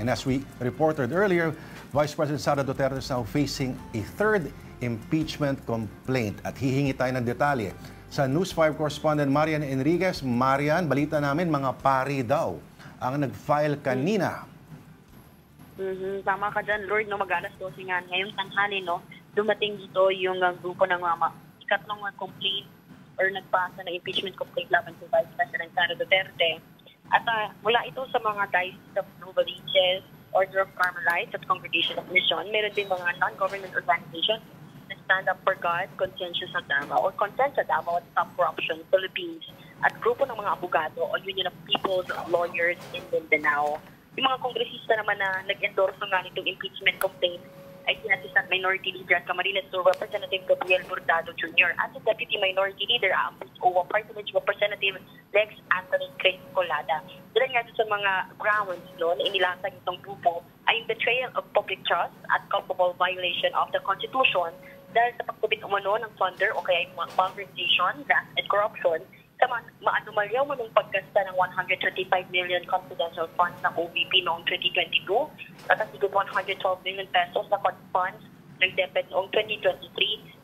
And as we reported earlier, Vice President Sara Duterte is now facing a third impeachment complaint. At hihingi tayo ng detalye sa News 5 correspondent Marian Enriquez. Marian, balita namin mga pari daw ang nag-file kanina. Tama ka dyan, Lord, no, mag-alas 12 nga ngayong tanghali, no, dumating dito yung grupo ng ikatlong complaint or nagpasa ng impeachment complaint laban sa Vice President Sara Duterte. At mula ito sa mga Diocese of Novaliches, Order of Carmelites at Congregation of Mission, meron din mga non-government organizations na Stand Up for God, Conscientious sa Davao, or Consent sa Davao at Stop Corruption Philippines, at grupo ng mga abogado o Union of People's Lawyers in Mindanao. Yung mga kongresista naman na nag-endorse nga nitong impeachment complaint ay si Assistant Minority Leader at Camarines Sur Representative Gabriel Hurtado Jr. at si Deputy Minority Leader Ambus OWA Party List Representative Lex Anthony Craig Colada. Dahil nga sa mga grounds na inilatag itong grupo ay yung betrayal of public trust at culpable violation of the Constitution dahil sa pagkubit umano ng funder o kaya yung mga malversation, graft, and corruption sa maanumalyaw mo ng paggasta ng 135 million confidential funds ng OVP noong 2022 at ang siguro 112 million pesos na funds ng DepEd noong 2023.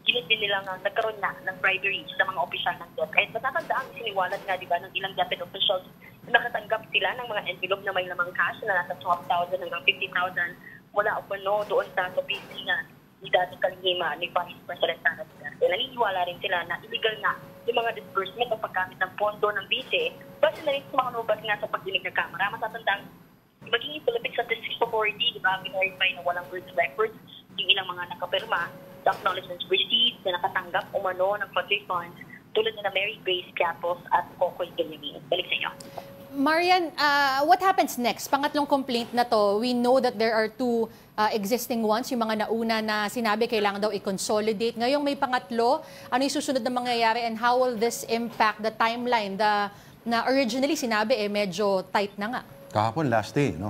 Ginit din nila nga nagkaroon na ng bribery sa mga opisyal ng DepEd. Matatandaan, siniwalat nga diba ng ilang DepEd officials na nakatanggap sila ng mga envelope na may lamang cash na nasa 12,000 hanggang 50,000 mula o doon sa BC nga ni dati kalihima ni Vice President Sara Duterte. Naniniwala rin sila na illegal na yung mga disbursement o paggamit ng pondo ng BC, base na rin sa mga nubas nga sa pagdinig ng Kamara. Matatandang maging Philippine Statistics Authority, di ba, verify na walang birth records yung ilang mga nakapirma sa acknowledgements received na nakatanggap umano ng flood funds tulad na Mary Grace Campos at Kokoy Galiming. Balik sa inyo. Marian, what happens next? Pangatlong complaint na to, we know that there are two existing ones, yung mga nauna na sinabi kailangan daw i-consolidate. Ngayong may pangatlo, ano yung susunod na mangyayari and how will this impact the timeline na originally sinabi medyo tight na nga? Kahapon, last day, no?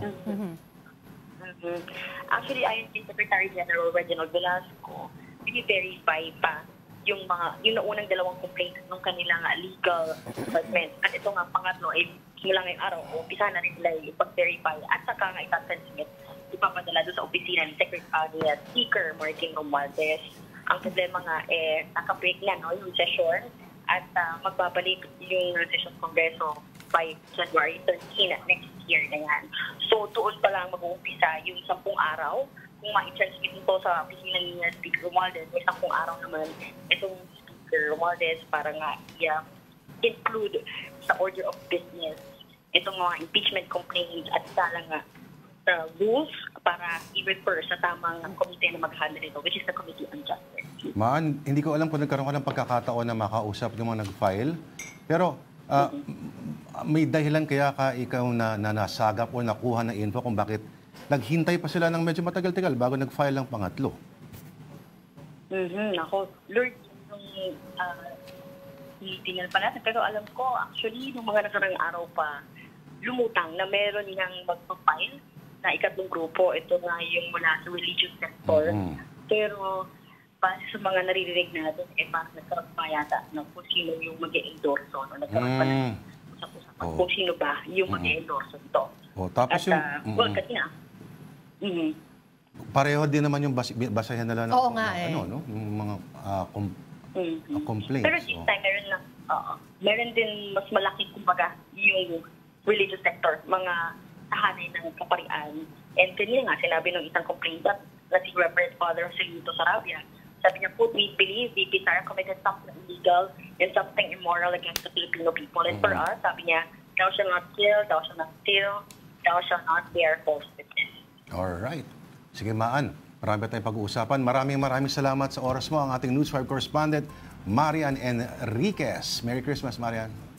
Actually, ayon kay Secretary General Reginald Velasco, i-verify pa yung naunang dalawang complaint ng kanilang legal department. At ito nga pangatlo ay mula ngayong araw, umpisa na rin nila ipag-verify at saka nga itatransmit, ipapadala doon sa opisina ni Secretary at Speaker Martin Romualdez. Ang problema nga naka-break na yung session at magbabalik yung session Kongreso by January 13 next year na yan. So doon pa lang mag-uumpisa yung 10 araw. Kung ma-transmit ito sa opisina ni Speaker Romualdez, may 10 araw naman itong Speaker Romualdez para nga i-include sa order of business itong mga impeachment complaints at sala nga rules para i-refer sa tamang komite na mag-handle ito, which is the Committee on Justice. Maan, hindi ko alam kung nagkaroon ka ng pagkakataon na makausap yung mga nag-file, pero may dahilan kaya ka ikaw na nasagap o nakuha ng info kung bakit naghintay pa sila ng medyo matagal-tagal bago nag-file ng pangatlo? Ako, Lord, yung tingnan pa natin. Pero alam ko, actually, nung mga nakarang araw pa, lumutang na meron nang magpa-file na ikatlong grupo. Ito nga yung mula sa religious sector. Pero, base sa mga naririnig natin, parang nagkaroon pa yata ng kung sino yung mag-e-endorso. No? Nagkaroon pa na usap-usapan kung sino ba yung mag-e-endorso ito. Tapos at, well, kanina. Pareho din naman yung basahin nila ng yung mga complaints. Pero this time, meron din mas malaki, kumbaga, yung religious sector, mga tahanay ng kaparian. And kanina nga, sinabi ng isang complainant na si Reverend Father Joselito Sarabia, sabi niya po, we believe VP Sara committed something illegal and something immoral against the Filipino people. And for us, sabi niya, thou shall not kill, thou shall not steal, thou shall not bear false witness. Alright. Sige, Maan. Marami tayong pag-uusapan. Maraming salamat sa oras mo. Ang ating News 5 correspondent, Marian Enriquez. Merry Christmas, Marian.